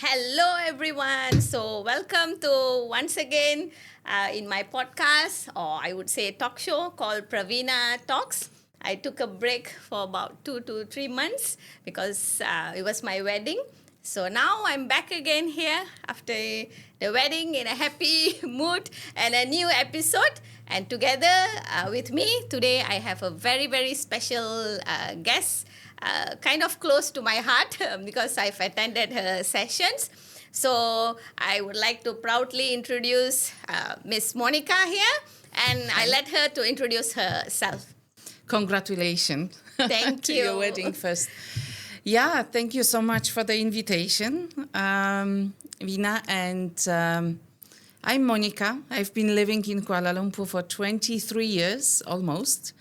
Hello, everyone. So, welcome to once again in my podcast, or I would say talk show called Pravina Talks. I took a break for about 2 to 3 months because it was my wedding. So now I'm back again here after the wedding in a happy mood and a new episode. And together with me today, I have a very, very special guest, kind of close to my heart because I've attended her sessions. So I would like to proudly introduce Miss Monica here, and I let her to introduce herself. Congratulations. Thank to you. your wedding first. Yeah, thank you so much for the invitation, Vina. And I'm Monica. I've been living in Kuala Lumpur for 23 years almost.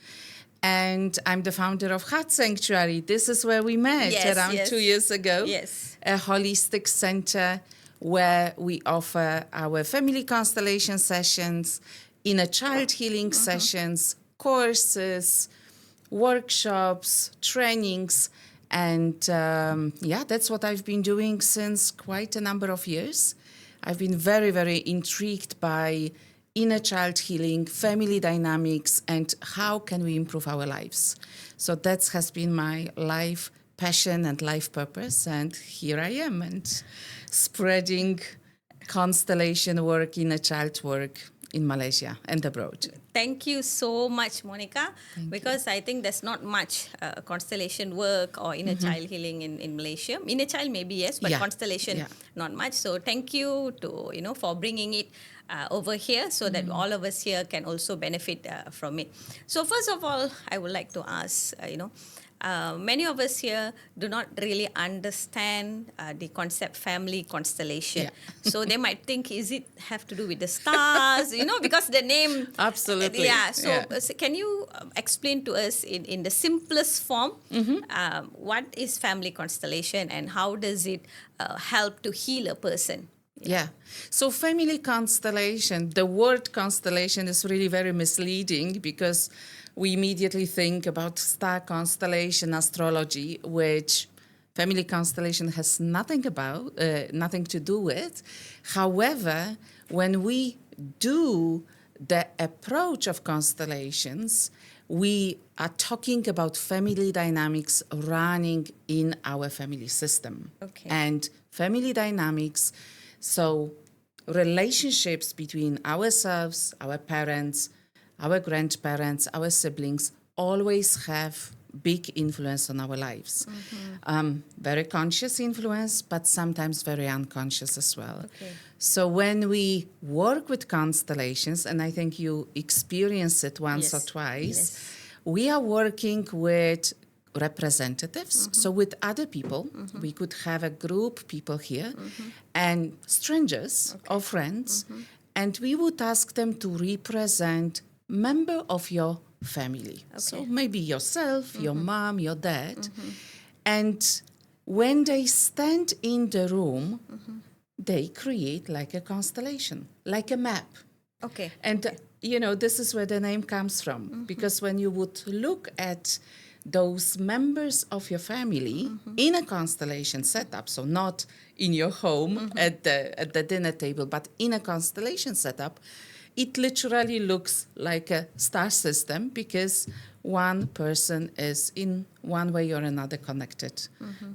And I'm the founder of Heart Sanctuary. This is where we met around 2 years ago. Yes. A holistic center where we offer our family constellation sessions, inner child healing sessions, courses, workshops, trainings. And that's what I've been doing since quite a number of years. I've been very, very intrigued by inner child healing, family dynamics, and how can we improve our lives. So that has been my life passion and life purpose. And here I am and spreading constellation work, inner child work in Malaysia and abroad. Thank you so much, Monica, because I think there's not much constellation work or inner child healing in Malaysia. Inner child maybe yes, but constellation not much. So thank you for bringing it over here so that all of us here can also benefit from it. So first of all, I would like to ask, many of us here do not really understand the concept family constellation. So they might think, is it have to do with the stars? Because the name. Absolutely. So can you explain to us in the simplest form what is family constellation and how does it help to heal a person? Yeah. So family constellation, the word constellation is really very misleading because we immediately think about star constellation astrology, which family constellation has nothing to do with. However, when we do the approach of constellations, we are talking about family dynamics running in our family system. Okay. And family dynamics, so relationships between ourselves, our parents, our grandparents, our siblings always have big influence on our lives. Very conscious influence, but sometimes very unconscious as well. Okay. So when we work with constellations, and I think you experience it once or twice, we are working with representatives, so with other people. We could have a group, people here, and strangers or friends, and we would ask them to represent member of your family. Okay. So maybe yourself, your mom, your dad. And when they stand in the room, they create like a constellation, like a map. Okay. And, this is where the name comes from. Because when you would look at those members of your family in a constellation setup, so not in your home at the dinner table, but in a constellation setup, it literally looks like a star system because one person is in one way or another connected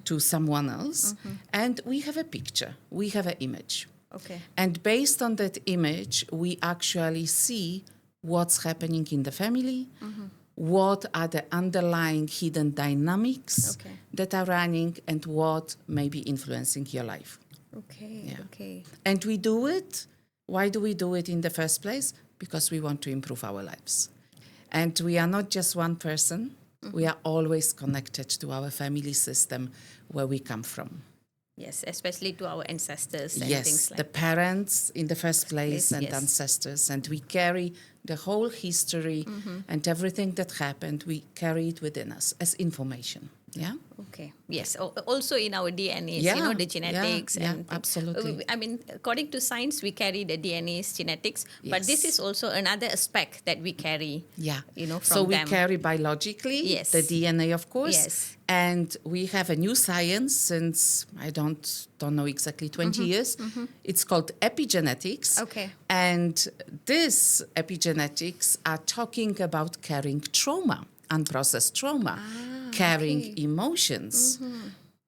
to someone else. And we have a picture, we have an image. Okay. And based on that image, we actually see what's happening in the family, what are the underlying hidden dynamics that are running, and what may be influencing your life. Okay. And we do it. Why do we do it in the first place? Because we want to improve our lives. And we are not just one person. We are always connected to our family system where we come from. Yes, especially to our ancestors and things like the parents in the first place and yes. ancestors. And we carry the whole history and everything that happened, we carry it within us as information. Yeah. Okay. Yes. Also in our DNAs, Yeah, the genetics yeah, and absolutely. I mean, according to science, we carry the DNAs, genetics, but this is Yes. also another aspect that we carry. Yeah. So From we them. carry biologically the Yes. DNA, of course, Yes. and we have a new science since I don't know exactly 20 years. It's called epigenetics. Okay. And this epigenetics are talking about carrying trauma, unprocessed trauma, carrying okay. emotions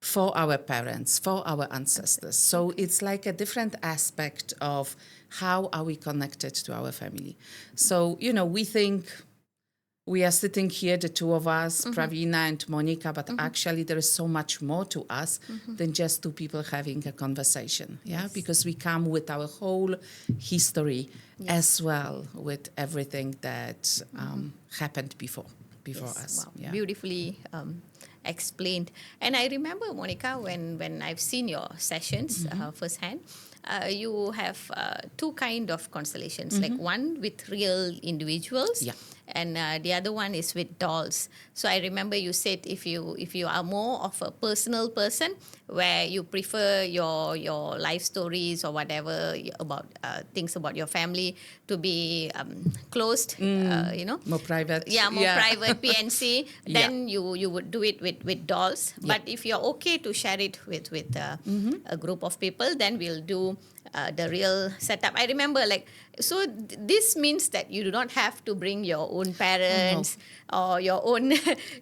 for our parents, for our ancestors. So it's like a different aspect of how are we connected to our family. So, we think we are sitting here, the two of us, Pravina and Monica, but actually there is so much more to us than just two people having a conversation. Yeah, because we come with our whole history as well, with everything that happened before us. Wow. Yeah. Beautifully explained. And I remember, Monica, when I've seen your sessions firsthand, you have two kind of constellations, like one with real individuals, Yeah. and the other one is with dolls. So I remember you said if you are more of a personal person, where you prefer your life stories or whatever about things about your family to be closed, More private. yeah, more private PNC, Yeah. then you would do it with dolls. But if you're okay to share it with a group of people, then we'll do the real setup. I remember, like, so this means that you do not have to bring your own parents or your own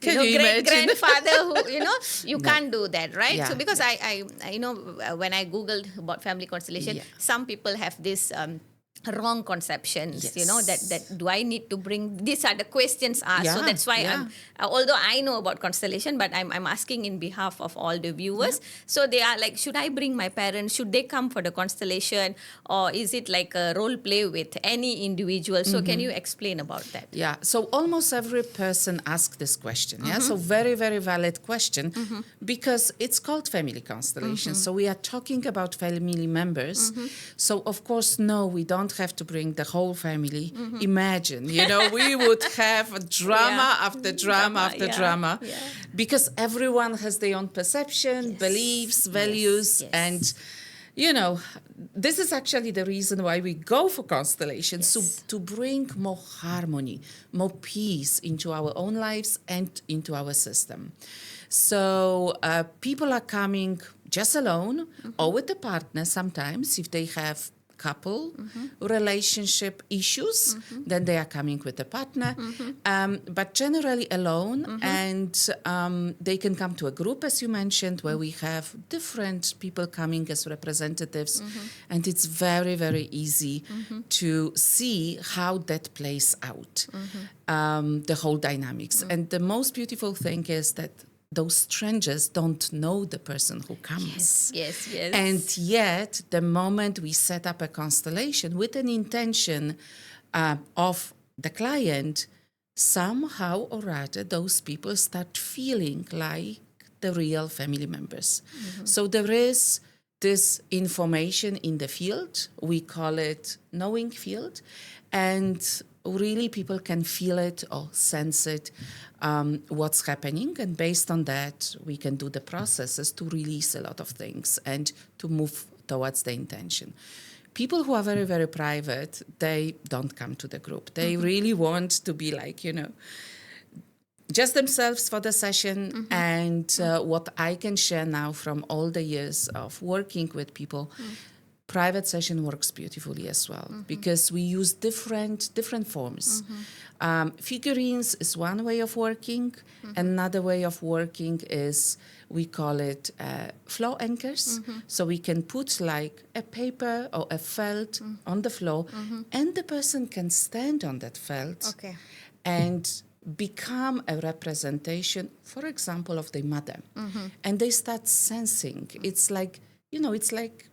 Can you great imagine? grandfather who you No. can't do that, right? Yeah, So because yeah. I when I googled about family constellation, Yeah. some people have this wrong conceptions, that Yes. do I need to bring, these are the questions asked. So Yeah, that's why yeah. I'm although I know about constellation, but I'm asking in behalf of all the viewers. So they are like, should I bring my parents, should they come for the constellation, or is it like a role play with any individual? So can you explain about that? Yeah, so almost every person asks this question. Yeah, so very, very valid question because it's called family constellation. So we are talking about family members. So, of course, no, we don't have to bring the whole family. Imagine, we would have drama after drama after drama yeah. because everyone has their own perception, beliefs, values, yes. and this is actually the reason why we go for constellations, so to bring more harmony, more peace into our own lives and into our system. So people are coming just alone or with a partner sometimes if they have couple relationship issues, then they are coming with a partner, but generally alone, and they can come to a group, as you mentioned, where we have different people coming as representatives, and it's very, very easy to see how that plays out, the whole dynamics. And the most beautiful thing is that those strangers don't know the person who comes. Yes. And yet, the moment we set up a constellation with an intention of the client, somehow or other, those people start feeling like the real family members. So there is this information in the field. We call it knowing field. And really people can feel it or sense it, what's happening. And based on that, we can do the processes to release a lot of things and to move towards the intention. People who are very, very private, they don't come to the group. They really want to be like, just themselves for the session. And what I can share now from all the years of working with people, private session works beautifully as well because we use different forms. Figurines is one way of working. Another way of working is, we call it floor anchors. So we can put like a paper or a felt on the floor, and the person can stand on that felt and become a representation, for example, of their mother. And they start sensing. It's like, it's like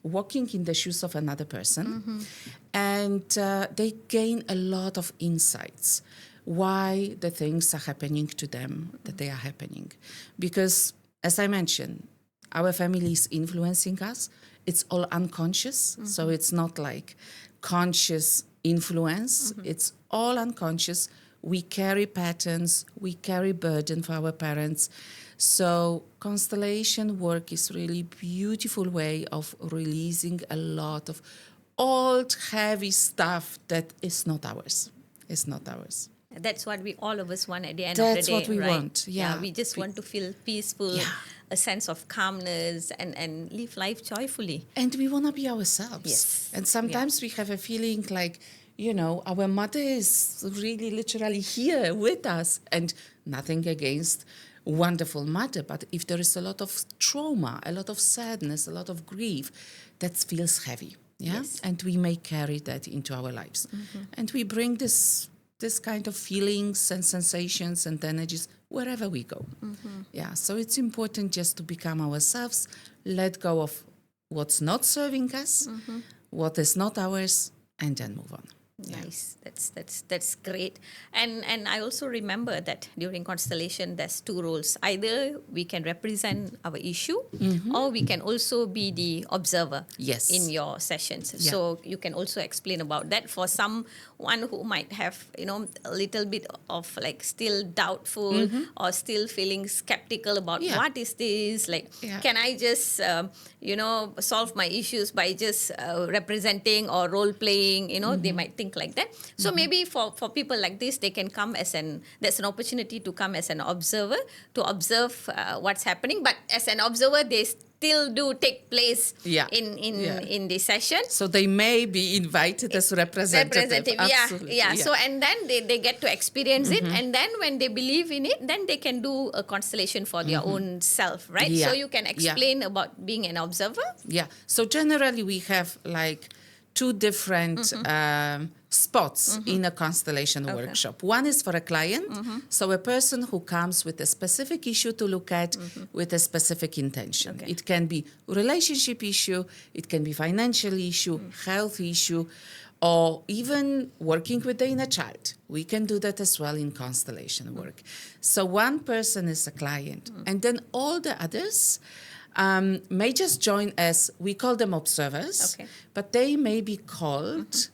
walking in the shoes of another person, and they gain a lot of insights why the things are happening to them, that they are happening. Because, as I mentioned, our family is influencing us. It's all unconscious, so it's not like conscious influence. It's all unconscious. we carry patterns, we carry burden for our parents. So constellation work is really beautiful way of releasing a lot of old, heavy stuff that is not ours. It's not ours. That's what all of us want at the end That's of the day, what we right? want, yeah. We just want to feel peaceful, Yeah. a sense of calmness, and live life joyfully. And we want to be ourselves. Yes. And sometimes we have a feeling like, our mother is really literally here with us. And nothing against wonderful mother, but if there is a lot of trauma, a lot of sadness, a lot of grief, that feels heavy. Yeah. Yes. And we may carry that into our lives. And we bring this kind of feelings and sensations and energies wherever we go. Yeah, so it's important just to become ourselves, let go of what's not serving us, what is not ours, and then move on. Yeah. Nice. That's great. And I also remember that during constellation, there's two roles. Either we can represent our issue, or we can also be the observer. Yes. In your sessions. Yeah. So you can also explain about that for someone who might have a little bit of like still doubtful or still feeling skeptical about Yeah. what is this like. Yeah. Can I just solve my issues by just representing or role playing? They might think like that. So maybe for people like this, they can come there's an opportunity to come as an observer to observe what's happening. But as an observer, they still do take place Yeah. in the session. So they may be invited as representative. Absolutely. Yeah. So and then they get to experience it, and then when they believe in it, then they can do a constellation for their own self, right? Yeah. So you can explain about being an observer. Yeah. So generally, we have like two different spots in a constellation workshop. One is for a client, so a person who comes with a specific issue to look at with a specific intention. Okay. It can be relationship issue, it can be financial issue, health issue, or even working with the inner child. We can do that as well in constellation work. So one person is a client, and then all the others may just join as, we call them observers, Okay. but they may be called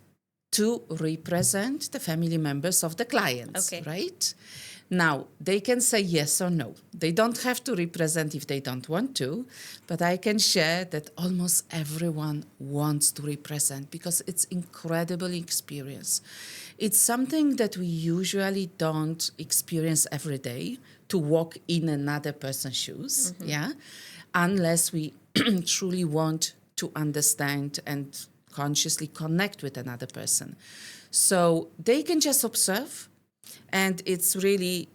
to represent the family members of the clients, Okay. right? Now, they can say yes or no. They don't have to represent if they don't want to, but I can share that almost everyone wants to represent because it's incredible experience. It's something that we usually don't experience every day, to walk in another person's shoes, yeah? Unless we truly want to understand and consciously connect with another person. So they can just observe, and it's really,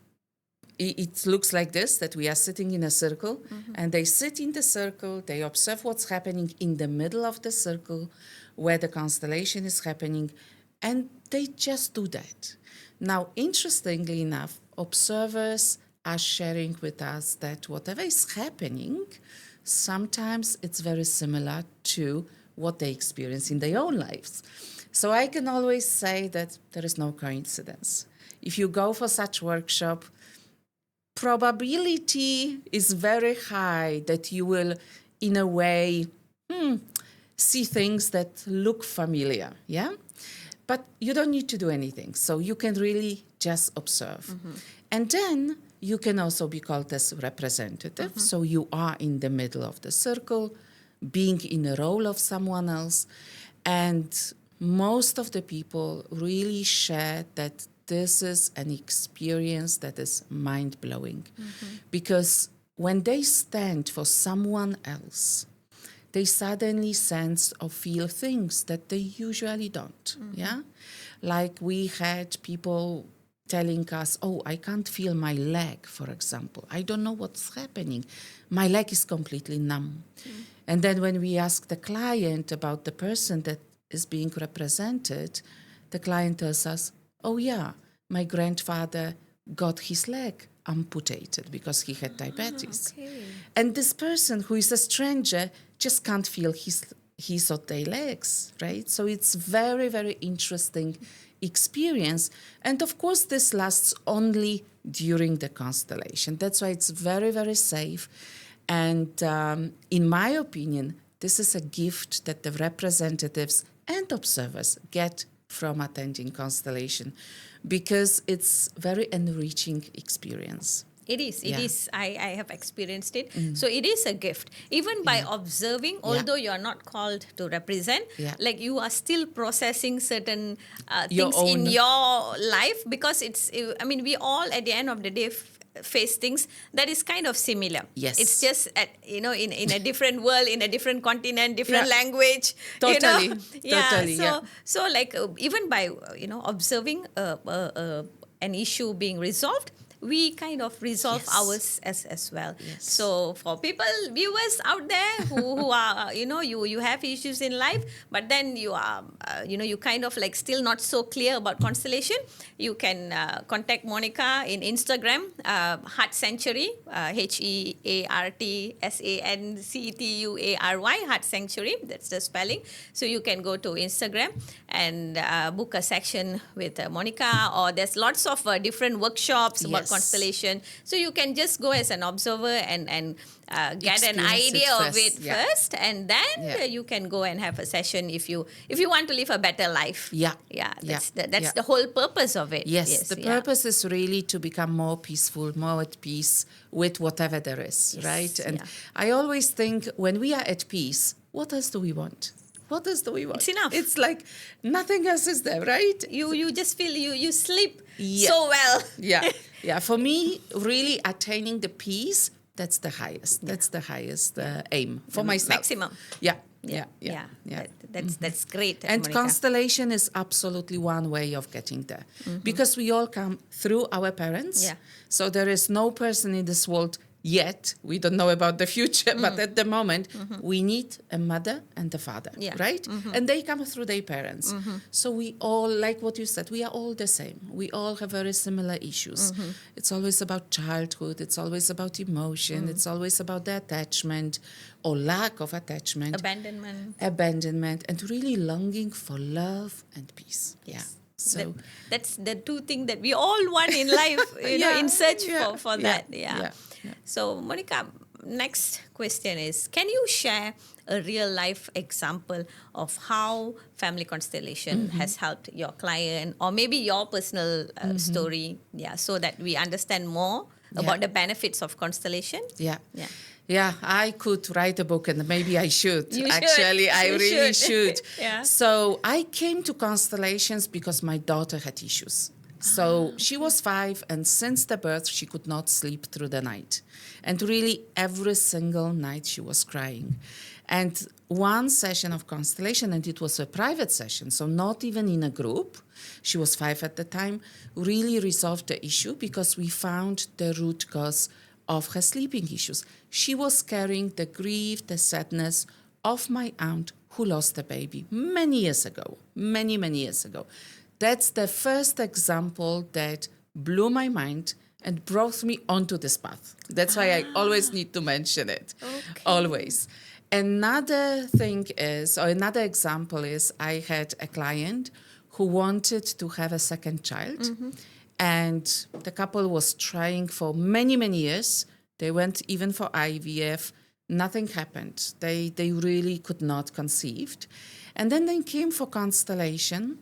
it looks like this, that we are sitting in a circle, and they sit in the circle, they observe what's happening in the middle of the circle where the constellation is happening, and they just do that. Now, interestingly enough, observers are sharing with us that whatever is happening, sometimes it's very similar to what they experience in their own lives. So I can always say that there is no coincidence. If you go for such workshop, probability is very high that you will, in a way, see things that look familiar, yeah? But you don't need to do anything. So you can really just observe. And then you can also be called as representative. So you are in the middle of the circle, being in the role of someone else. And most of the people really share that this is an experience that is mind-blowing. Because when they stand for someone else, they suddenly sense or feel things that they usually don't, yeah? Like we had people telling us, oh, I can't feel my leg, for example. I don't know what's happening. My leg is completely numb. And then when we ask the client about the person that is being represented, the client tells us, oh yeah, my grandfather got his leg amputated because he had diabetes. Okay. And this person who is a stranger just can't feel his or their legs, right? So it's very, very interesting experience. And of course, this lasts only during the constellation. That's why it's very, very safe. And in my opinion, this is a gift that the representatives and observers get from attending constellation because it's very enriching experience. It is. It Yeah. is. I have experienced it. So it is a gift. Even by observing, although you are not called to represent, Yeah. like you are still processing certain Your things in own- your life because I mean, we all at the end of the day face things that is kind of similar. Yes. It's just in a different world, in a different continent, different Yeah. language. Totally. Yeah. Totally, So yeah. so like even by observing an issue being resolved, we kind of resolve Yes. ours as well. Yes. So for viewers out there who are, you have issues in life, but then you are, you kind of like still not so clear about constellation, you can contact Monica in Instagram, Heart Sanctuary, HeartSancuary, Heart Sanctuary, that's the spelling. So you can go to Instagram and book a section with Monica, or there's lots of different workshops about Yes. constellation. So you can just go as an observer and get an Experience it idea of first, it yeah. first, and then Yeah. you can go and have a session if you want to live a better life. Yeah. Yeah. Yeah. That's Yeah. the whole purpose of it. Yes, the yeah. purpose is really to become more peaceful, more at peace with whatever there is, Yes, right? And yeah. I always think when we are at peace, what else do we want? What else do we want? It's enough. It's like nothing else is there, right? You just feel you sleep Yeah. so well. Yeah, yeah. For me, really attaining the peace, that's the highest. That's the highest aim for myself. Maximum. Yeah, yeah, yeah. That's great. And Monica. constellation is absolutely one way of getting there because we all come through our parents. Yeah. So there is no person in this world yet. We don't know about the future, but at the moment, we need a mother and a father, Yeah. right? And they come through their parents. So we all, like what you said, we are all the same. We all have very similar issues. It's always about childhood. It's always about emotion. It's always about the attachment or lack of attachment. Abandonment, and really longing for love and peace. Yes. Yeah. So That's the two things that we all want in life, Yeah, in search yeah, for yeah, that. Yeah. yeah, yeah. So, Monica, next question is, can you share a real life example of how family constellation has helped your client, or maybe your personal story, so that we understand more about the benefits of constellation? yeah. Yeah. Yeah, I could write a book, and maybe I should. You should. Actually, I You really should. should. Yeah. So I came to constellations because my daughter had issues. So she was 5, and since the birth, she could not sleep through the night. And really, every single night she was crying. And one session of constellation, and it was a private session, so not even in a group, she was 5 at the time, really resolved the issue because we found the root cause of her sleeping issues. She was carrying the grief, the sadness of my aunt who lost a baby many years ago, many years ago. That's the first example that blew my mind and brought me onto this path. That's why I always need to mention it, always. Another thing is, or another example is, I had a client who wanted to have a second child. And the couple was trying for many years. They went even for IVF. Nothing happened. They really could not conceive. And then they came for constellation.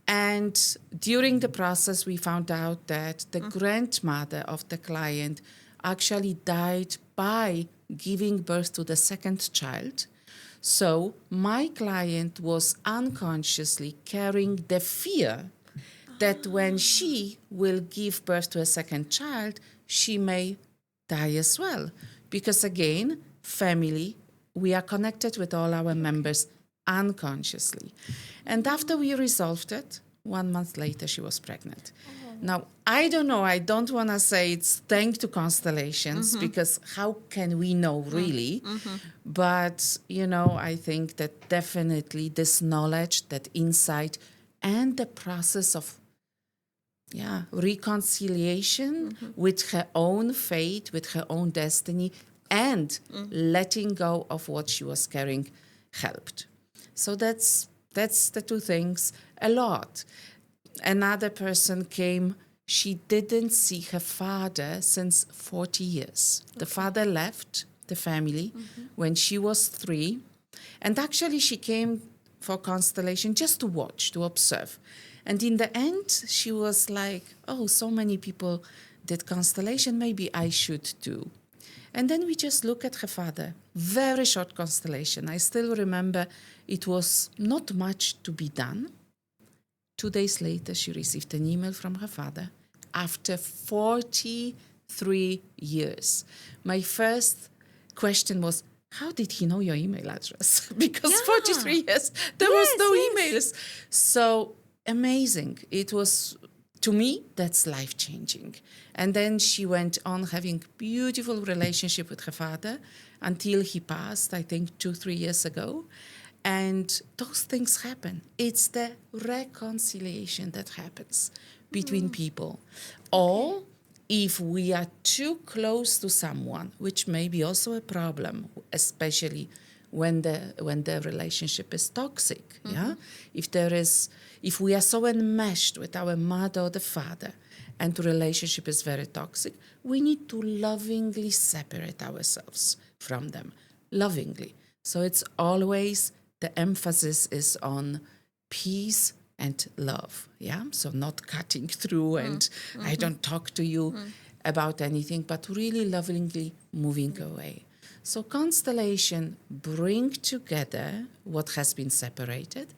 And during the process, we found out that the grandmother of the client actually died by giving birth to the second child. So my client was unconsciously carrying the fear that when she will give birth to a second child, she may die as well. Because again, family, we are connected with all our members unconsciously. And after we resolved it, 1 month later, she was pregnant. Now, I don't know, I don't want to say it's thanks to constellations, because how can we know really? But, I think that definitely this knowledge, that insight, and the process of reconciliation with her own fate, with her own destiny, and letting go of what she was carrying helped. So that's the two things a lot. Another person came, she didn't see her father since 40 years. The father left the family when she was 3. And actually she came for constellation just to watch, to observe. And in the end, she was like, oh, so many people did constellation, maybe I should too. And then we just look at her father. Very short constellation. I still remember it was not much to be done. 2 days later, she received an email from her father after 43 years. My first question was, how did he know your email address? Because 43 years, there was no emails. So amazing. It was, to me, that's life-changing. And then she went on having beautiful relationship with her father until he passed, I think 2-3 years ago. And those things happen. It's the reconciliation that happens between people. Or if we are too close to someone, which may be also a problem, especially when the relationship is toxic. Yeah, if we are so enmeshed with our mother or the father, and the relationship is very toxic, we need to lovingly separate ourselves from them, lovingly. So it's always the emphasis is on peace and love. Yeah, so not cutting through and I don't talk to you about anything, but really lovingly moving away. So constellation bring together what has been separated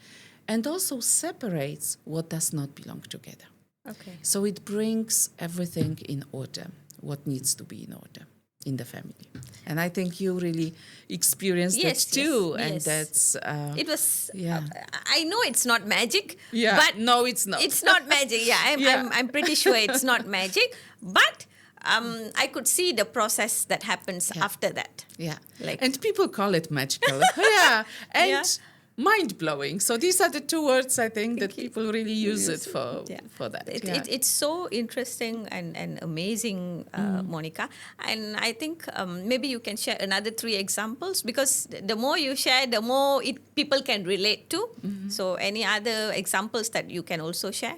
and also separates what does not belong together. Okay. So it brings everything in order, what needs to be in order in the family. And I think you really experienced that too. And that's... it was... yeah. I know it's not magic, Yeah, but... no, it's not. It's not magic, yeah. I'm pretty sure it's not magic. But I could see the process that happens after that. Yeah. Like, and people call it magical. Yeah. And mind-blowing. So these are the two words, I think, that people really use it for that. It's so interesting and amazing, Monica. And I think maybe you can share another 3 examples, because the more you share, the more people can relate to. So any other examples that you can also share?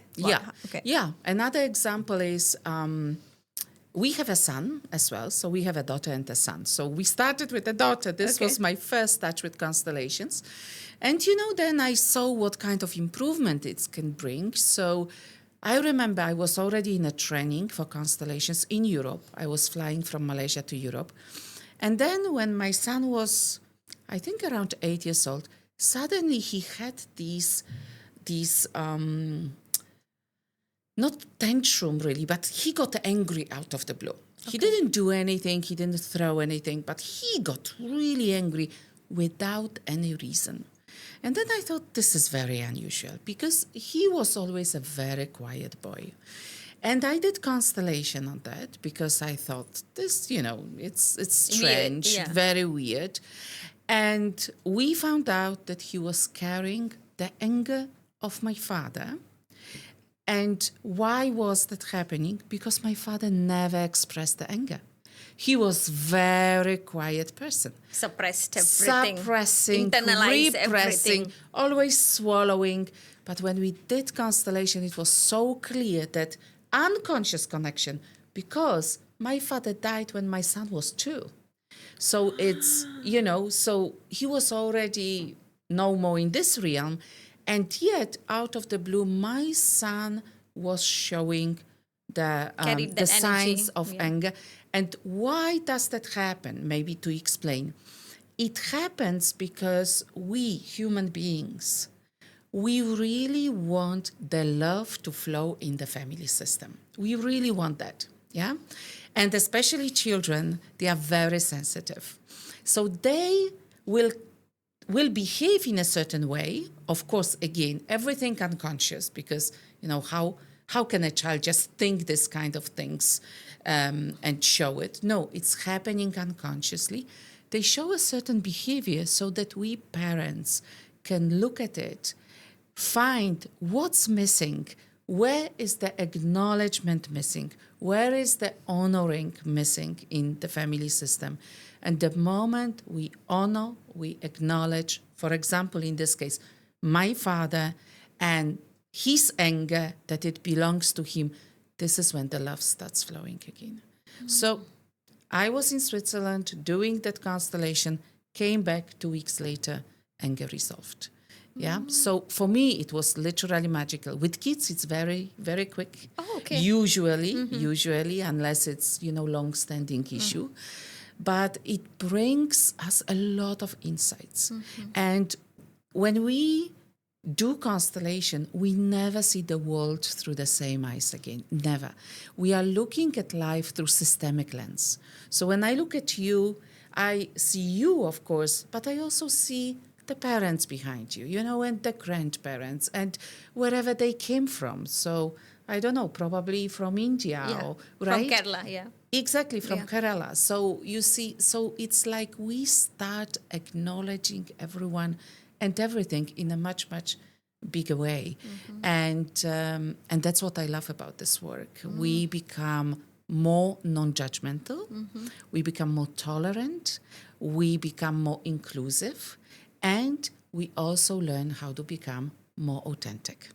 Okay. Yeah. Another example is... we have a son as well, so we have a daughter and a son. So we started with a daughter. This was my first touch with constellations. And, then I saw what kind of improvement it can bring. So I remember I was already in a training for constellations in Europe. I was flying from Malaysia to Europe. And then when my son was, I think, around 8 years old, suddenly he had these not tantrum really, but he got angry out of the blue. He didn't do anything, he didn't throw anything, but he got really angry without any reason. And then I thought, this is very unusual, because he was always a very quiet boy. And I did constellation on that, because I thought, this, it's strange, weird, very weird. And we found out that he was carrying the anger of my father. And why was that happening? Because my father never expressed the anger. He was very quiet person. Suppressed everything. Suppressing, internalized repressing, everything. always swallowing. But when we did constellation, it was so clear that unconscious connection, because my father died when my son was 2. So it's, so he was already no more in this realm. And yet, out of the blue, my son was showing the signs of anger. And why does that happen? Maybe to explain. It happens because we, human beings, we really want the love to flow in the family system. We really want that, yeah? And especially children, they are very sensitive. So they will behave in a certain way. Of course, again, everything unconscious, because, how can a child just think this kind of things and show it? No, it's happening unconsciously. They show a certain behavior so that we parents can look at it, find what's missing, where is the acknowledgement missing, where is the honoring missing in the family system. And the moment we honor, we acknowledge, for example, in this case, my father and his anger, that it belongs to him, this is when the love starts flowing again. So I was in Switzerland doing that constellation, came back 2 weeks later, anger resolved. Yeah. So for me, it was literally magical. With kids, it's very, very quick. Oh, okay. Usually, unless it's, long-standing issue. But it brings us a lot of insights. And when we do constellation, we never see the world through the same eyes again. Never. We are looking at life through systemic lens. So when I look at you, I see you, of course, but I also see the parents behind you, and the grandparents and wherever they came from. So I don't know, probably from India, or, right? From Kerala, yeah. Exactly, from Kerala. So you see, so it's like we start acknowledging everyone and everything in a much, much bigger way. And that's what I love about this work. We become more non-judgmental. We become more tolerant. We become more inclusive. And we also learn how to become more authentic.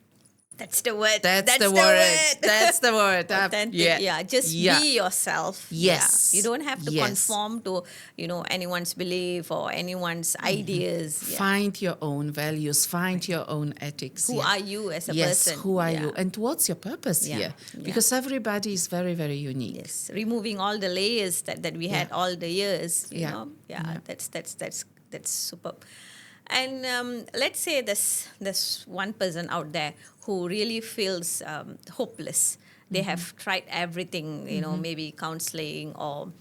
That's the word. That's the word. That's the word. Authentic. Yeah. Just be yourself. Yes. Yeah. You don't have to conform to, anyone's belief or anyone's ideas. Yeah. Find your own values. Find your own ethics. Who are you as a person? Yes, who are you? And what's your purpose here? Because everybody is very, very unique. Yes. Removing all the layers that we had all the years. You know? Yeah. That's superb. And let's say there's one person out there who really feels hopeless. They have tried everything, maybe counseling or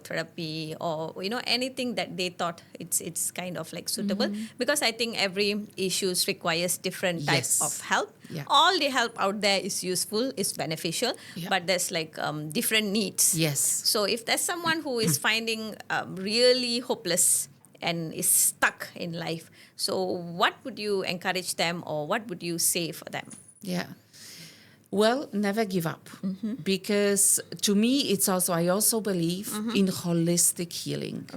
therapy or anything that they thought it's kind of like suitable, because I think every issues requires different types of help. All the help out there is useful, is beneficial, but there's like different needs. Yes. So if there's someone who is finding really hopeless and is stuck in life, so what would you encourage them, or what would you say for them? Yeah. Well, never give up. Because to me, I also believe in holistic healing.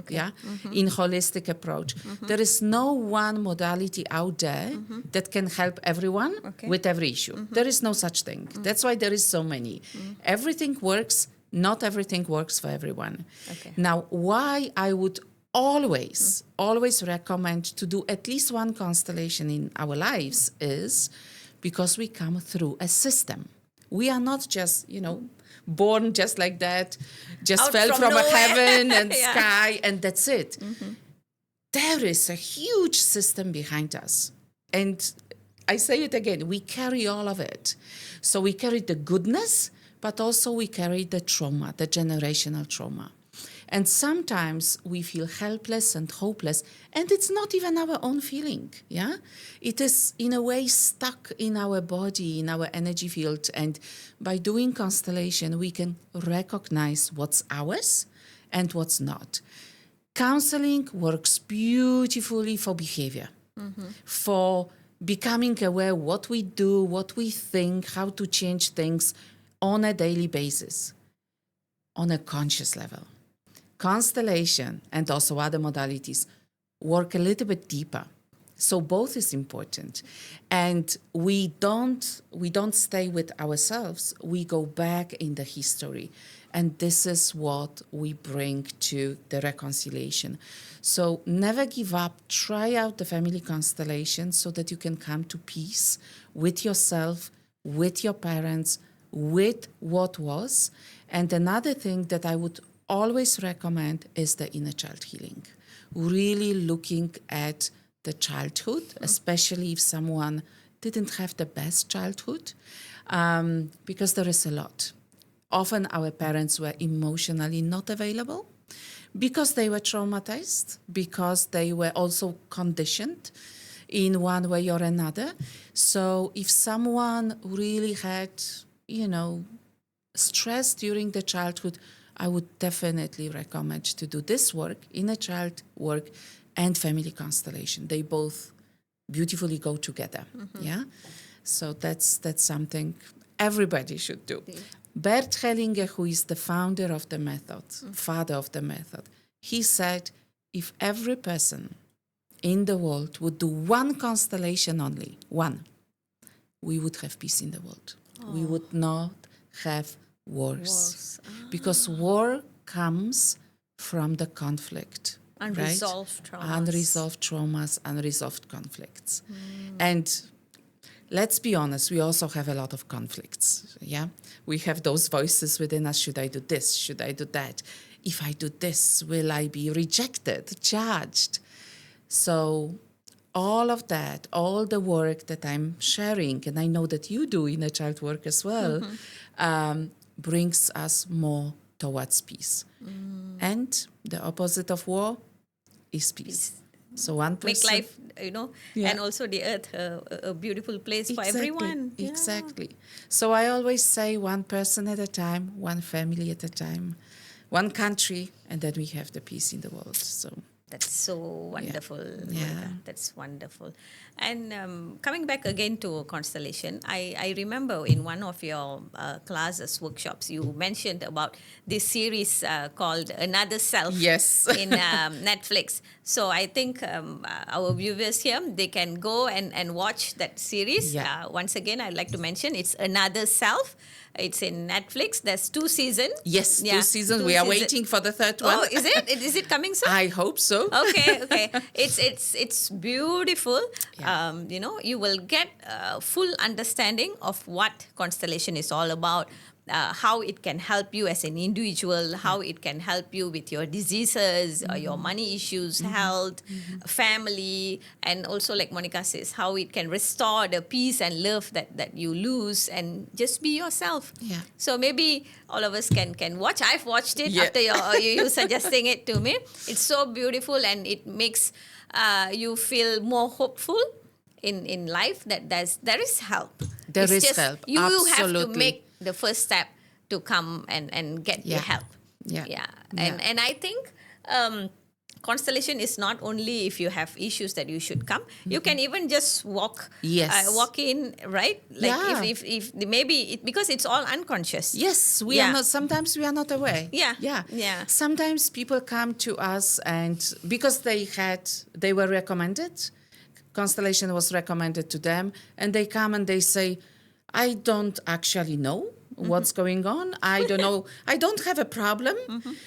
In holistic approach. There is no one modality out there that can help everyone with every issue. There is no such thing. That's why there is so many. Everything works. Not everything works for everyone. Now, why I would always recommend to do at least one constellation in our lives is because we come through a system. We are not just, born just like that, just Out fell from a nowhere. heaven and sky, and that's it. There is a huge system behind us. And I say it again, we carry all of it. So we carry the goodness, but also we carry the trauma, the generational trauma. And sometimes we feel helpless and hopeless, and it's not even our own feeling, It is, in a way, stuck in our body, in our energy field. And by doing constellation, we can recognize what's ours and what's not. Counseling works beautifully for behavior, for becoming aware what we do, what we think, how to change things on a daily basis, on a conscious level. Constellation and also other modalities work a little bit deeper. So both is important. And we don't stay with ourselves. We go back in the history. And this is what we bring to the reconciliation. So never give up. Try out the family constellation so that you can come to peace with yourself, with your parents, with what was. And another thing that I would always recommend is the inner child healing. Really looking at the childhood, especially if someone didn't have the best childhood, because there is a lot. Often our parents were emotionally not available because they were traumatized, because they were also conditioned in one way or another. So if someone really had, stress during the childhood, I would definitely recommend to do this work, inner child work, and family constellation. They both beautifully go together. So that's something everybody should do. Bert Hellinger, who is the founder of the method, father of the method, he said, if every person in the world would do one constellation only, one, we would have peace in the world. We would not have wars. Because war comes from the conflict Unresolved traumas. Unresolved traumas, unresolved conflicts. And let's be honest, we also have a lot of conflicts. Yeah, we have those voices within us. Should I do this? Should I do that? If I do this, will I be rejected, judged? So all of that, all the work that I'm sharing, and I know that you do inner child work as well, brings us more towards peace. And the opposite of war is peace. So one person... Make life, and also the earth a beautiful place for everyone. Yeah. Exactly. So I always say one person at a time, one family at a time, one country, and then we have the peace in the world. So that's so wonderful. Yeah. Monica. That's wonderful. And coming back again to constellation, I remember in one of your classes, workshops, you mentioned about this series called Another Self Yes. in Netflix. So I think our viewers here, they can go and watch that series. Yeah. Once again, I'd like to mention it's Another Self. It's in Netflix. There's 2 seasons. Yes, 2 seasons. We are waiting for the 3rd one. Oh, is it? Is it coming soon? I hope so. Okay. It's beautiful. Yeah. You will get a full understanding of what constellation is all about. How it can help you as an individual, how it can help you with your diseases, your money issues, health, family, and also, like Monica says, how it can restore the peace and love that you lose, and just be yourself. Yeah. So maybe all of us can watch. I've watched it after you suggesting it to me. It's so beautiful, and it makes you feel more hopeful in life, that there is help. There is help. You have to Absolutely. make the first step to come and get the help. Yeah. And I think constellation is not only if you have issues that you should come. You can even just walk in, right? Like if maybe because it's all unconscious. Yes, we are not. Sometimes we are not aware. Yeah. Sometimes people come to us and because they were recommended, constellation was recommended to them, and they come and they say, I don't actually know what's going on. I don't know. I don't have a problem.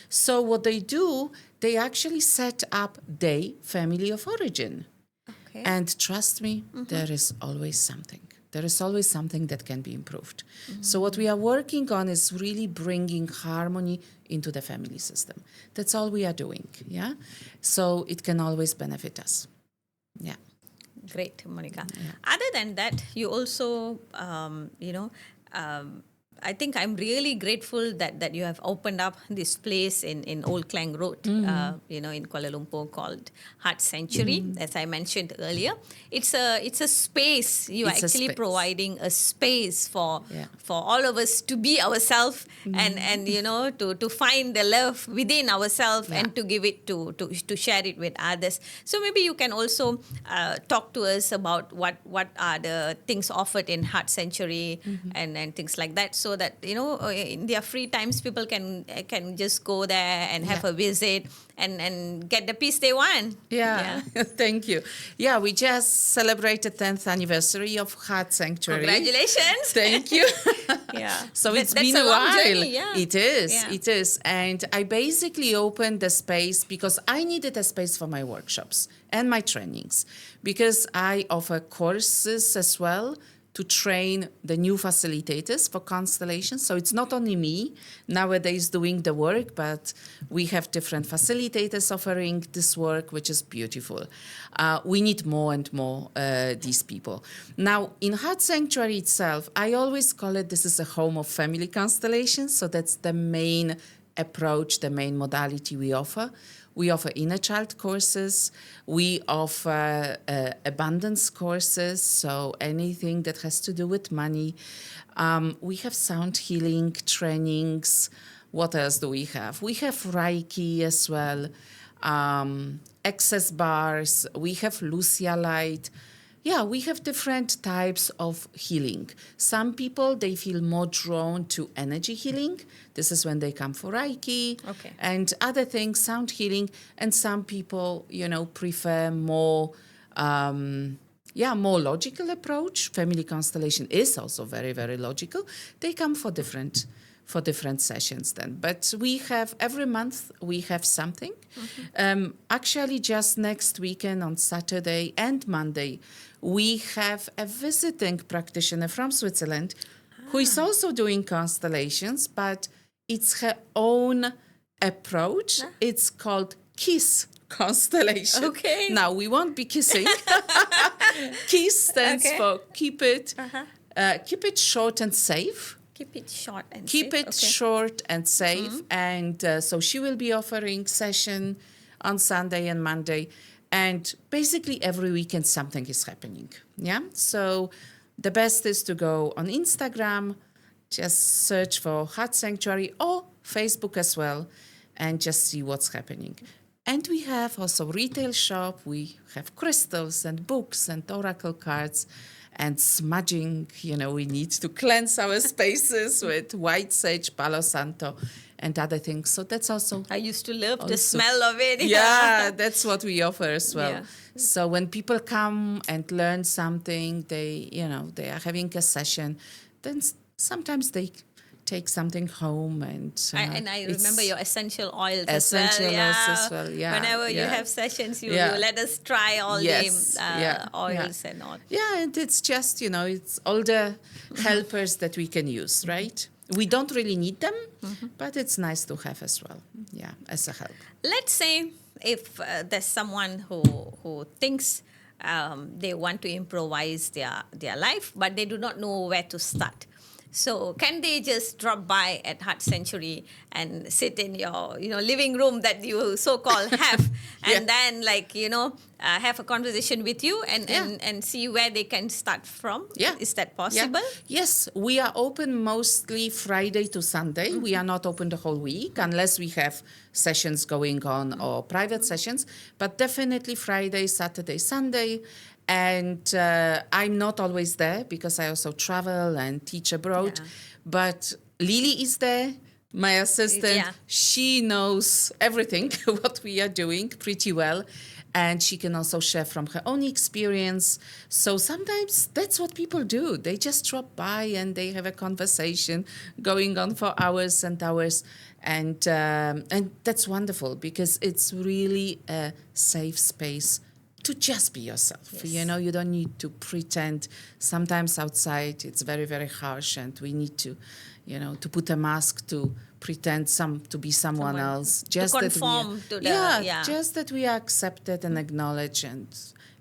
So what they do, they actually set up their family of origin. Okay. And trust me, there is always something. There is always something that can be improved. So what we are working on is really bringing harmony into the family system. That's all we are doing. Yeah. So it can always benefit us. Yeah. Great, Monica. Other than that, you also, I think I'm really grateful that you have opened up this place in Old Klang Road, in Kuala Lumpur, called Heart Sanctuary. As I mentioned earlier, it's a space. You are actually providing a space for all of us to be ourselves and to find the love within ourselves and to give it to share it with others. So maybe you can also talk to us about what are the things offered in Heart Sanctuary and things like that. So that in their free times people can just go there and have a visit and get the peace they want. Thank you. We just celebrated 10th anniversary of Heart Sanctuary. Congratulations. Thank you. So it's been a while. Journey, It is. And I basically opened the space because I needed a space for my workshops and my trainings, because I offer courses as well to train the new facilitators for Constellation. So it's not only me nowadays doing the work, but we have different facilitators offering this work, which is beautiful. We need more and more these people. Now, in Heart Sanctuary itself, I always call it, this is a home of family constellations. So that's the main approach, the main modality we offer. We offer inner child courses. We offer abundance courses, so anything that has to do with money. We have sound healing trainings. What else do we have? We have Reiki as well, access bars. We have Lucia Light. We have different types of healing. Some people, they feel more drawn to energy healing. This is when they come for Reiki and other things, sound healing. And some people, prefer more logical approach. Family constellation is also very, very logical. They come for different for different sessions then. But we have every month we have something. Actually, just next weekend on Saturday and Monday, we have a visiting practitioner from Switzerland who is also doing constellations, but it's her own approach. It's called KISS constellation. Okay. Now, we won't be kissing. KISS stands for keep it short and safe. Keep it short and Keep safe. it short and safe. And so she will be offering session on Sunday and Monday. And basically every weekend something is happening. Yeah. So the best is to go on Instagram, just search for Heart Sanctuary or Facebook as well, and just see what's happening. And we have also retail shop. We have crystals and books and oracle cards and smudging. We need to cleanse our spaces with white sage, Palo Santo, and other things. So that's also... I used to love the smell of it. Yeah, that's what we offer as well. Yeah. So when people come and learn something, they are having a session, then sometimes they take something home and I remember your essential oils essential as well. oils as well. Yeah. Whenever you have sessions, you let us try all the oils and all. Yeah, and it's just it's all the helpers that we can use, right? We don't really need them, but it's nice to have as well. Yeah, as a help. Let's say if there's someone who thinks they want to improvise their life, but they do not know where to start. So can they just drop by at Heart Sanctuary and sit in your living room that you so-called have and then have a conversation with you and see where they can start from? Yeah. Is that possible? Yeah. Yes, we are open mostly Friday to Sunday. We are not open the whole week unless we have sessions going on or private sessions, but definitely Friday, Saturday, Sunday. And I'm not always there because I also travel and teach abroad. Yeah. But Lily is there, my assistant. Yeah. She knows everything, what we are doing pretty well. And she can also share from her own experience. So sometimes that's what people do. They just drop by and they have a conversation going on for hours and hours. And that's wonderful because it's really a safe space to just be yourself. Yes. You don't need to pretend. Sometimes outside it's very, very harsh and we need to, to put a mask to pretend to be someone else. Just to conform to the... just that we are accepted and acknowledged. And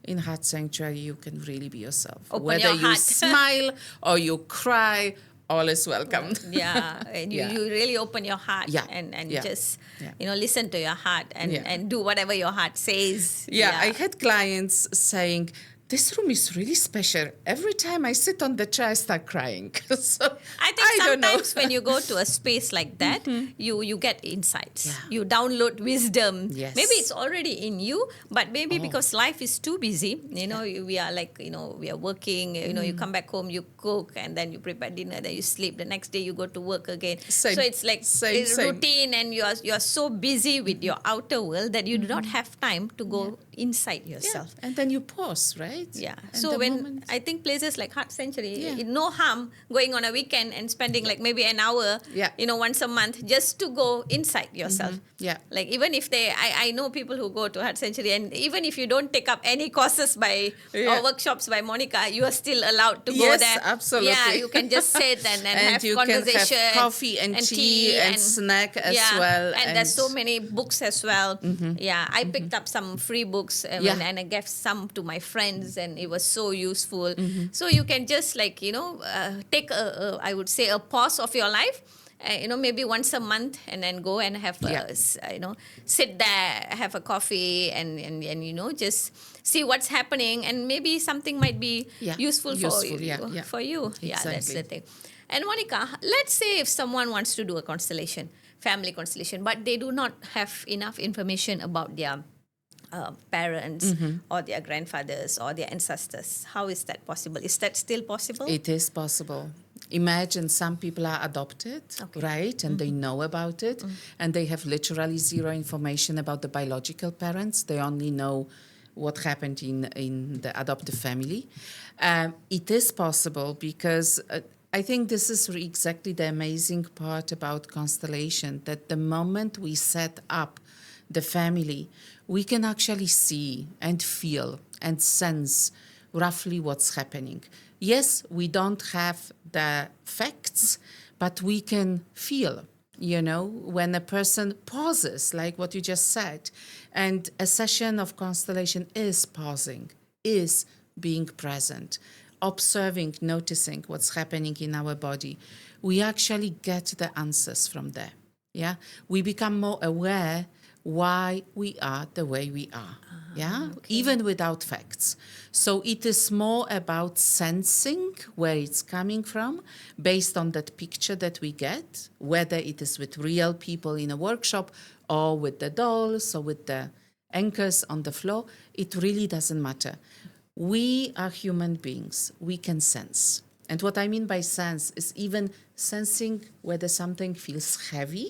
in Heart Sanctuary, you can really be yourself. Open Whether your heart. You smile or you cry, all is welcome. Yeah, and you really open your heart and just, listen to your heart and do whatever your heart says. Yeah, I had clients saying, this room is really special. Every time I sit on the chair, I start crying. So I think sometimes when you go to a space like that, you get insights. Yeah. You download wisdom. Yes. Maybe it's already in you, but maybe because life is too busy, we are we are working, you come back home, you cook, and then you prepare dinner, then you sleep. The next day you go to work again. Same. So it's like a routine, and you are so busy with your outer world that you do not have time to go inside yourself. Yeah. And then you pause, right? Yeah. So I think places like Heart Sanctuary, no harm going on a weekend and spending maybe an hour, once a month just to go inside yourself. Yeah. Like even if I know people who go to Heart Sanctuary, and even if you don't take up any courses or workshops by Monica, you are still allowed to go there. Yes, absolutely. Yeah, you can just sit and have you conversation. Can have coffee and tea and snack as well. And there's so many books as well. Yeah, I picked up some free books and I gave some to my friends, and it was so useful. So you can just take I would say a pause of your life, maybe once a month, and then go and have sit there, have a coffee, and just see what's happening, and maybe something might be useful for you. For you, exactly. Yeah, that's the thing. And Monica, let's say if someone wants to do a constellation, family constellation, but they do not have enough information about their parents or their grandfathers or their ancestors. How is that possible? Is that still possible? It is possible. Imagine some people are adopted, right? And they know about it. And they have literally zero information about the biological parents. They only know what happened in the adoptive family. It is possible because I think this is exactly the amazing part about constellation, that the moment we set up the family, we can actually see and feel and sense roughly what's happening. Yes, we don't have the facts, but we can feel, when a person pauses, like what you just said. And a session of constellation is pausing, is being present, observing, noticing what's happening in our body. We actually get the answers from there. Yeah, we become more aware why we are the way we are. Yeah, even without facts. So it is more about sensing where it's coming from based on that picture that we get, whether it is with real people in a workshop or with the dolls or with the anchors on the floor. It really doesn't matter. We are human beings. We can sense. And what I mean by sense is even sensing whether something feels heavy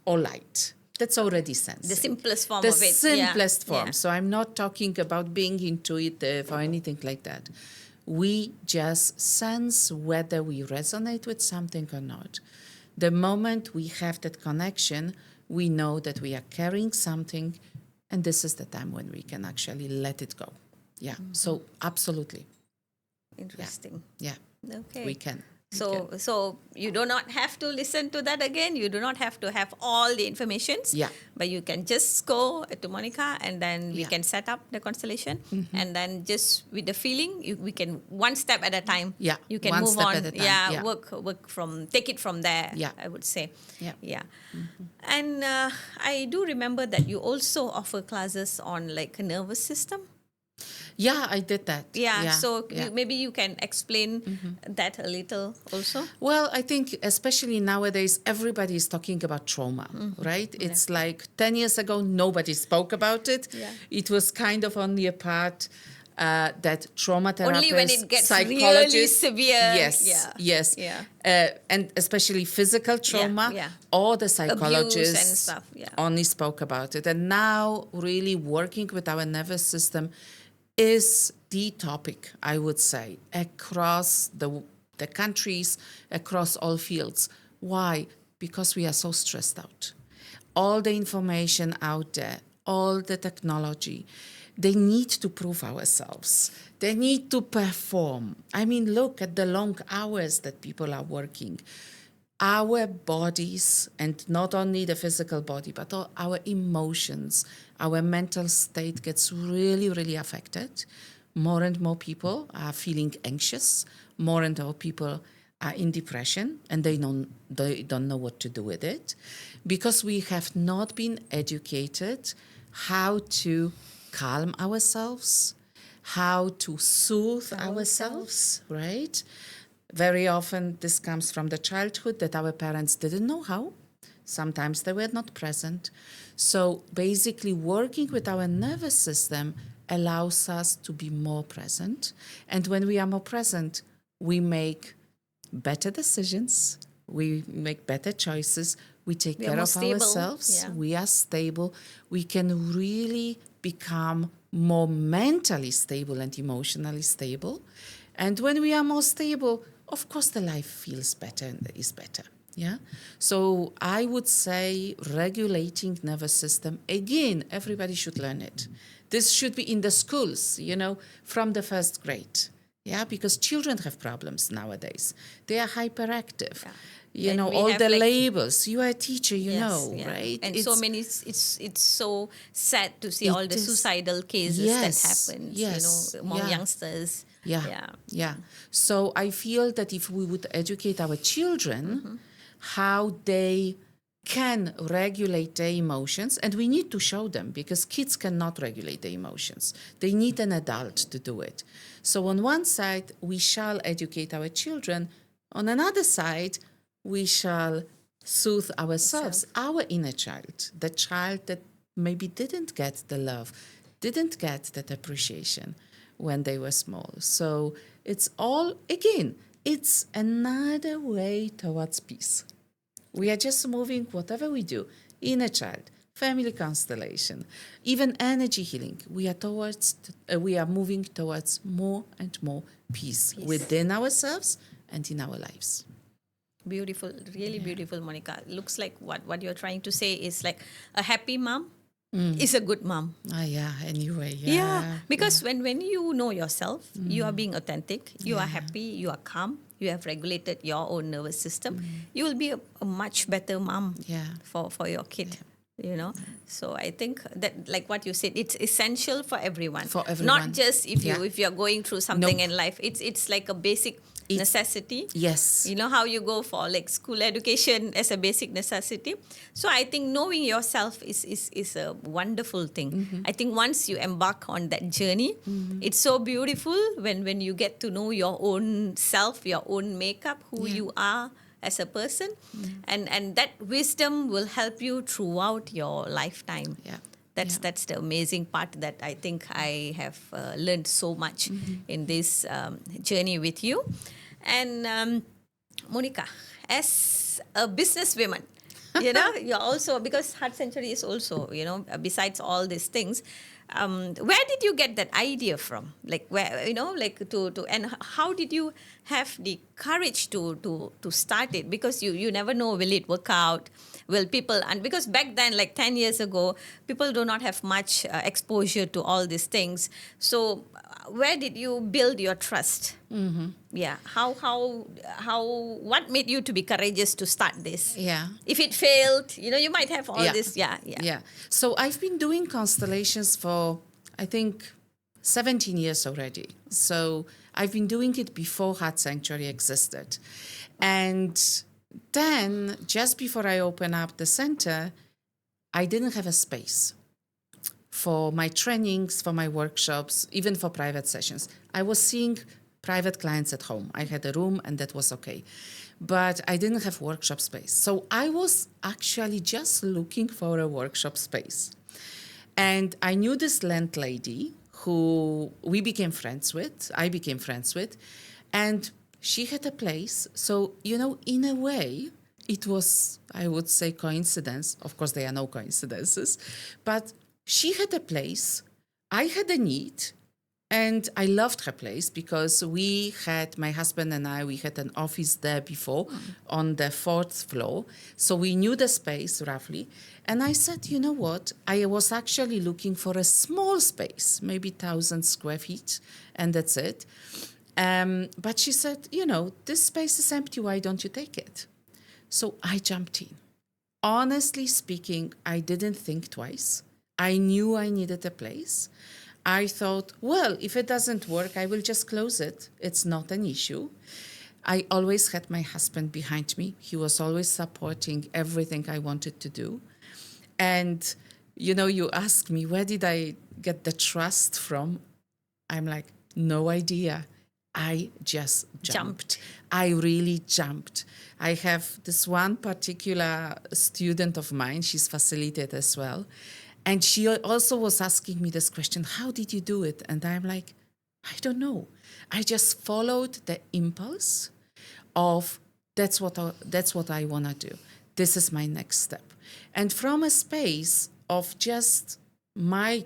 or light. That's already sensing. The simplest form The of it. simplest form. Yeah. So I'm not talking about being intuitive or anything like that. We just sense whether we resonate with something or not. The moment we have that connection, we know that we are carrying something, and this is the time when we can actually let it go. Yeah. So absolutely. Interesting. Yeah. Okay. We can. So you do not have to listen to that again. You do not have to have all the informations. Yeah. But you can just go to Monica, and then we Yeah. can set up the constellation, and then just with the feeling, we can one step at a time. Yeah, You can one move step on. at a time. Yeah. Yeah. Work from, take it from there. Yeah. I would say. Yeah. Yeah. And I do remember that you also offer classes on like a nervous system. Yeah, I did that. Yeah. So yeah. maybe you can explain that a little also. Well, I think especially nowadays, everybody is talking about trauma, right? It's like 10 years ago, nobody spoke about it. Yeah. It was kind of only a part that trauma therapists, Only when it gets really psychologists, severe. yes, Yeah. yes, Yeah. and especially physical trauma, yeah. all the psychologists Abuse and stuff, yeah. only spoke about it. And now, really working with our nervous system is the topic, I would say, across the countries, across all fields. Why? Because we are so stressed out. All the information out there, all the technology, they need to prove ourselves. They need to perform. I mean, look at the long hours that people are working. Our bodies, and not only the physical body, but all our emotions, our mental state gets really, really affected. More and more people are feeling anxious. More and more people are in depression, and they don't know what to do with it, because we have not been educated how to calm ourselves, how to soothe ourselves, right? Very often this comes from the childhood, that our parents didn't know how. Sometimes they were not present. So basically working with our nervous system allows us to be more present. And when we are more present, we make better decisions, we make better choices, we take care more of stable. ourselves, Yeah. we are stable, we can really become more mentally stable and emotionally stable. And when we are more stable, of course, the life feels better and is better. Yeah. So I would say regulating nervous system, again, everybody should learn it. This should be in the schools, from the first grade. Yeah, because children have problems nowadays. They are hyperactive. And we All have, the like, labels. You are a teacher, right? And so many, it's so sad to see all the is. suicidal cases Yes, that happens, yes, among yeah. youngsters. Yeah. So I feel that if we would educate our children how they can regulate their emotions, and we need to show them, because kids cannot regulate their emotions. They need an adult to do it. So on one side, we shall educate our children. On another side, we shall soothe ourselves, our inner child, the child that maybe didn't get the love, didn't get that appreciation when they were small. So it's all, again, it's another way towards peace. We are just moving, whatever we do, inner child, family constellation, even energy healing. We are moving towards more and more peace within ourselves and in our lives. Beautiful, really beautiful, Monica. Looks like what you're trying to say is like a happy mom is a good mom. Yeah, anyway, Yeah, because when you know yourself, you are being authentic, you are Yeah. happy, you are calm, you have regulated your own nervous system, you will be a much better mom Yeah. for your kid. You know, so I think that, like what you said, it's essential for everyone. For Not everyone. just if Yeah. you're going through something Nope. in life. It's like a basic necessity. Yes. You know how you go for like school education as a basic necessity. So I think knowing yourself is a wonderful thing. I think once you embark on that journey, it's so beautiful when you get to know your own self, your own makeup, who Yeah. you are as a person, and that wisdom will help you throughout your lifetime. Yeah. That's the amazing part that I think I have learned so much in this journey with you. And Monica, as a businesswoman, you know, you're also, because Heart Century is also, you know, besides all these things, where did you get that idea from? Like where, you know, like and how did you have the courage to start it? Because you never know, will it work out? Will people, and because back then, like 10 years ago, people do not have much exposure to all these things. So where did you build your trust? Yeah. What made you to be courageous to start this? Yeah. If it failed, you know, you might have all Yeah. this. Yeah. Yeah. So I've been doing constellations for, I think, 17 years already. So I've been doing it before Heart Sanctuary existed. And then, just before I opened up the center, I didn't have a space for my trainings, for my workshops, even for private sessions. I was seeing private clients at home. I had a room and that was okay. But I didn't have workshop space. So I was actually just looking for a workshop space. And I knew this landlady who we became friends with, I became friends with, and she had a place. So, you know, in a way, it was, I would say, coincidence. Of course, there are no coincidences. But she had a place, I had a need, and I loved her place because we had, my husband and I, we had an office there before on the 4th floor. So we knew the space roughly. And I said, you know what? I was actually looking for a small space, maybe 1,000 square feet, and that's it. But she said, you know, this space is empty. Why don't you take it? So I jumped in. Honestly speaking, I didn't think twice. I knew I needed a place. I thought, well, if it doesn't work, I will just close it. It's not an issue. I always had my husband behind me. He was always supporting everything I wanted to do. And, you know, you ask me, where did I get the trust from? I'm like, no idea. I just jumped. I really jumped. I have this one particular student of mine, she's facilitated as well. And she also was asking me this question, how did you do it? And I'm like, I don't know. I just followed the impulse of that's what I want to do. This is my next step. And from a space of just my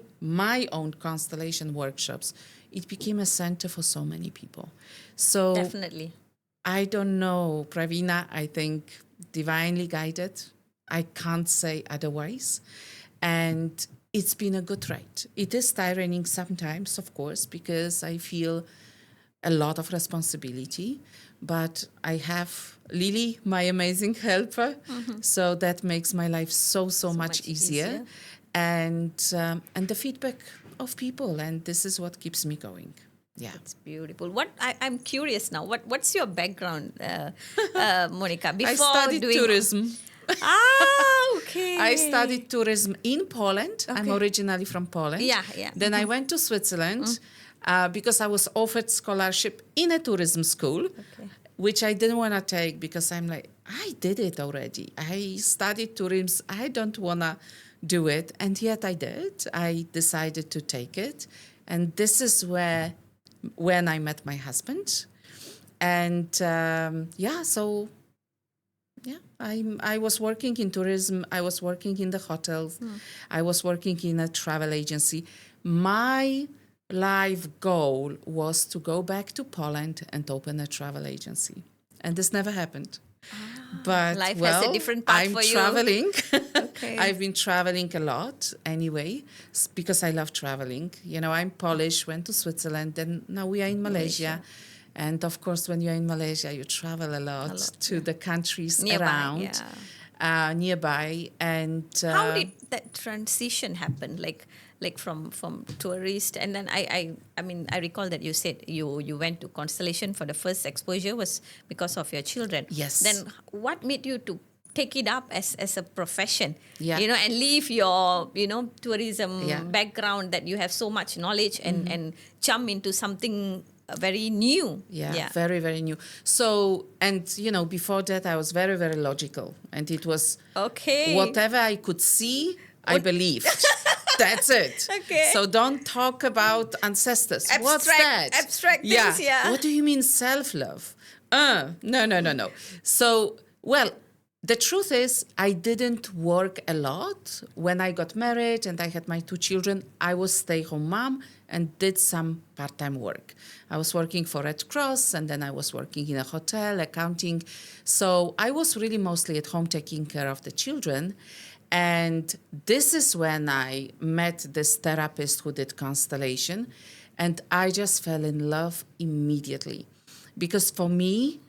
own constellation workshops, it became a center for so many people. So Definitely. I don't know, Pravina, I think divinely guided. I can't say otherwise. And it's been a good ride. It is tiring sometimes, of course, because I feel a lot of responsibility. But I have Lily, my amazing helper. So that makes my life so much easier. And the feedback of people. And this is what keeps me going. Yeah. It's beautiful. I'm curious now. What's your background, Monica? Before I studied doing tourism. Okay. I studied tourism in Poland. I'm originally from Poland. Yeah. Then I went to Switzerland because I was offered scholarship in a tourism school, which I didn't want to take because I'm like, I did it already. I studied tourism. I don't want to do it. And yet I did. I decided to take it. And this is when I met my husband. And I was working in tourism. I was working in the hotels. I was working in a travel agency. My life goal was to go back to Poland and open a travel agency. and this never happened. But Life has a different path I'm for you. traveling. Okay. I've been traveling a lot anyway, because I love traveling. I'm Polish, went to Switzerland, and now we are in Malaysia. And of course, when you're in Malaysia, you travel a lot to the countries Nearby, around, nearby. And how did that transition happen? Like from tourist, and then I mean, I recall that you said you went to Constellation for the first exposure was because of your children. Yes. Then what made you to take it up as a profession? Yeah. And leave your tourism Yeah. background that you have so much knowledge and jump into something very new. Yeah, very, very new. So, and before that, I was very, very logical, and it was Okay. whatever I could see, I believed. That's it. Okay. So don't talk about ancestors. What's that? Abstract things, yeah. What do you mean self-love? No. So, well, the truth is, I didn't work a lot. When I got married and I had my 2 children, I was stay-home mom and did some part-time work. I was working for Red Cross, and then I was working in a hotel, accounting. So I was really mostly at home taking care of the children. And this is when I met this therapist who did constellation, and I just fell in love immediately. Because for me,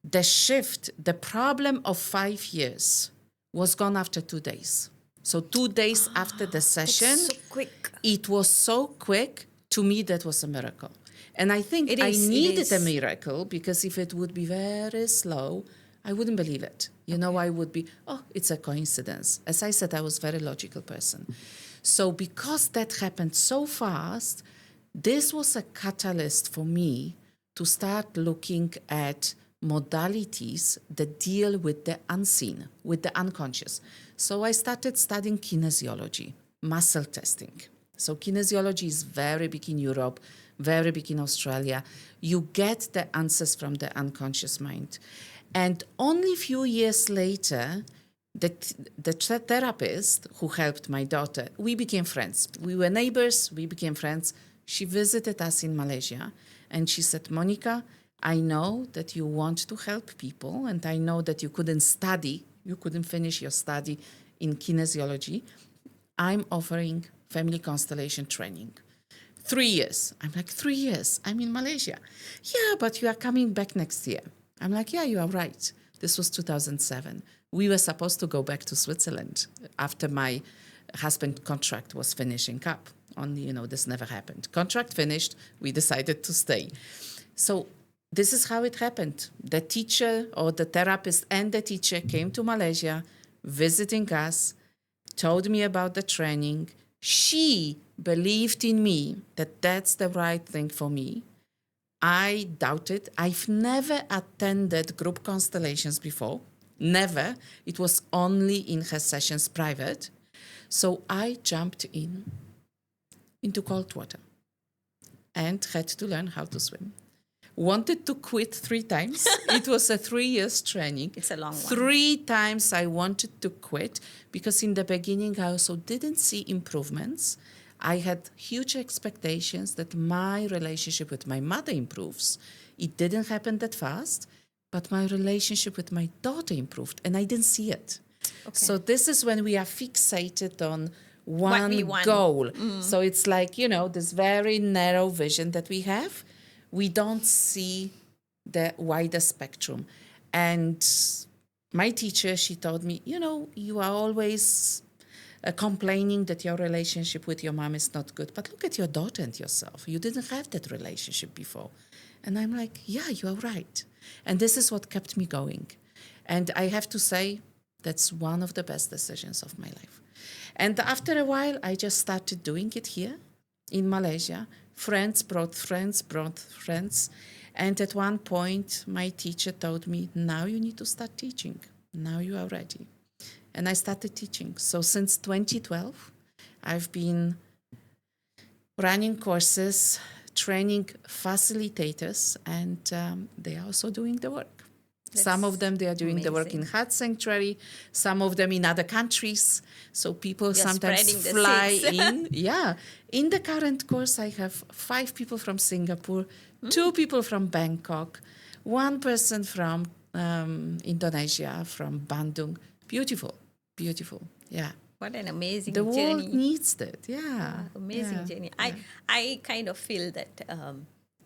the shift, the problem of 5 years was gone after 2 days. So 2 days after the session, so quick. it was so quick. To me, that was a miracle. And I think I needed a miracle, because if it would be very slow, I wouldn't believe it. I would be, it's a coincidence. As I said, I was a very logical person. So because that happened so fast, this was a catalyst for me to start looking at modalities that deal with the unseen, with the unconscious. So I started studying kinesiology, muscle testing. So kinesiology is very big in Europe, very big in Australia. You get the answers from the unconscious mind. And only a few years later, the therapist who helped my daughter, we became friends. We were neighbors, we became friends. She visited us in Malaysia, and she said, Monica, I know that you want to help people, and I know that you couldn't finish your study in kinesiology. I'm offering family constellation training. 3 years. I'm like, 3 years? I'm in Malaysia. Yeah, but you are coming back next year. I'm like, yeah, you are right. This was 2007. We were supposed to go back to Switzerland after my husband's contract was finishing up. This never happened. Contract finished, we decided to stay. So this is how it happened. The teacher, or the therapist and the teacher, came to Malaysia, visiting us, told me about the training. She believed in me that that's the right thing for me. I doubted. I've never attended group constellations before. Never. It was only in her sessions private. So I jumped into cold water and had to learn how to swim. Wanted to quit 3 times. It was a 3 years training. It's a long one. 3 times I wanted to quit, because in the beginning I also didn't see improvements. I had huge expectations that my relationship with my mother improves. It didn't happen that fast, but my relationship with my daughter improved, and I didn't see it. Okay. So this is when we are fixated on one goal. So it's like, this very narrow vision that we have. We don't see the wider spectrum. And my teacher, she told me, you are always complaining that your relationship with your mom is not good. But look at your daughter and yourself. You didn't have that relationship before. And I'm like, yeah, you are right. And this is what kept me going. And I have to say, that's one of the best decisions of my life. And after a while, I just started doing it here in Malaysia. Friends brought friends. And at one point, my teacher told me, now you need to start teaching. Now you are ready. And I started teaching. So since 2012, I've been running courses, training facilitators, and they are also doing the work. Some of them, they are doing the work in amazing. Heart Sanctuary, some of them in other countries. So people sometimes spreading the fly seeds. in. Yeah. In the current course, I have 5 people from Singapore, 2 people from Bangkok, 1 person from Indonesia, from Bandung. Beautiful, beautiful. Yeah. What an amazing The world journey. needs that. Yeah. Amazing Yeah. journey. I kind of feel that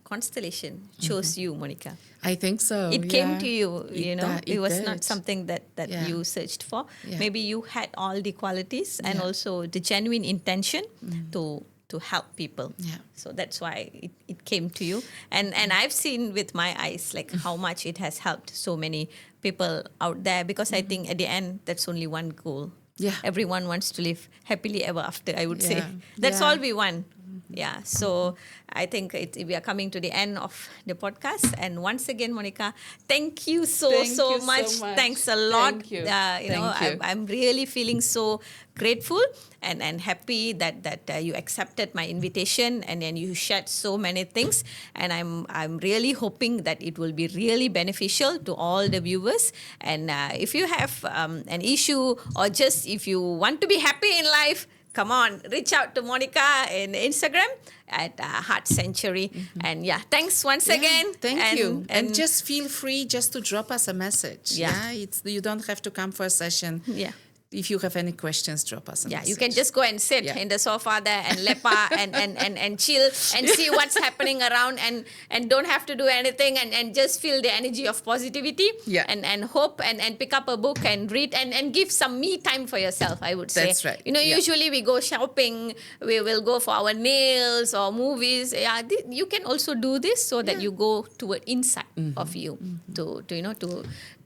constellation chose you, Monica. I think so. It came to you, It it was did. not something that Yeah. you searched for. Yeah. Maybe you had all the qualities and Yeah. also the genuine intention to help people. Yeah. So that's why it came to you. And I've seen with my eyes like how much it has helped so many people out there, because I think at the end that's only one goal. Yeah. Everyone wants to live happily ever after, I would say. Yeah. That's Yeah. all we want. Yeah. So I think we are coming to the end of the podcast. And once again, Monica, thank you so Thank you so much. much. Thanks a lot. Thank you. Know, Thank you. I'm really feeling so grateful and happy that you accepted my invitation, and then you shared so many things. And I'm really hoping that it will be really beneficial to all the viewers. And if you have an issue, or just if you want to be happy in life, come on, reach out to Monica in Instagram at Heart Sanctuary. And yeah, thanks once again. Thank you. And just feel free just to drop us a message. Yeah. You don't have to come for a session. Yeah. If you have any questions, drop us a Yeah, message. you can just go and sit Yeah. in the sofa there and lepa and chill and see what's happening around, and don't have to do anything, and just feel the energy of positivity. Yeah. And hope, and pick up a book and read, and give some me time for yourself, I would say. That's right. You Yeah. usually we go shopping, we will go for our nails or movies. Yeah, you can also do this so that you go toward inside of you to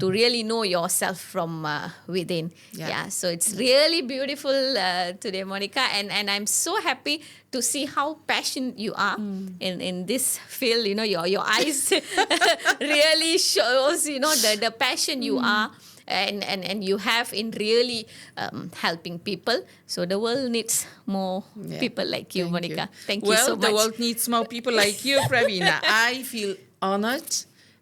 really know yourself from within. Yeah. So it's really beautiful today, Monica, and I'm so happy to see how passionate you are in this field. Your eyes really shows the passion you are and you have in really helping people. So the world needs more people like you, Monica. Thank you so much. The world needs more people like you, Pravina. I feel honored.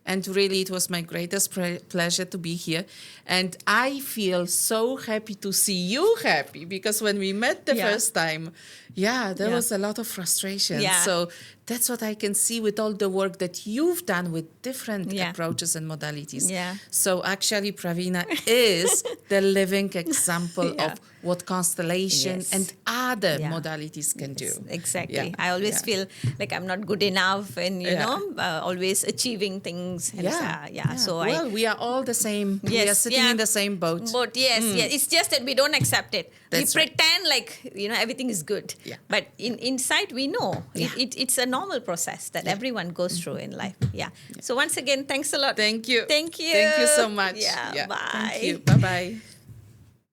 And really, it was my greatest pleasure to be here. And I feel so happy to see you happy, because when we met the first time, there was a lot of frustration. Yeah. So that's what I can see with all the work that you've done with different approaches and modalities. Yeah. So actually, Pravina is the living example of what constellation and other modalities can do. Exactly. Yeah. I always feel like I'm not good enough, and always achieving things. And So we are all the same. We are sitting in the same boat. Yes. It's just that we don't accept it. That's we right. pretend like everything is good. Yeah. But inside we know it's a normal process that everyone goes through in life. Yeah. So once again, thanks a lot. Thank you. Thank you. Thank you so much. Yeah. Bye. Thank you. Bye-bye.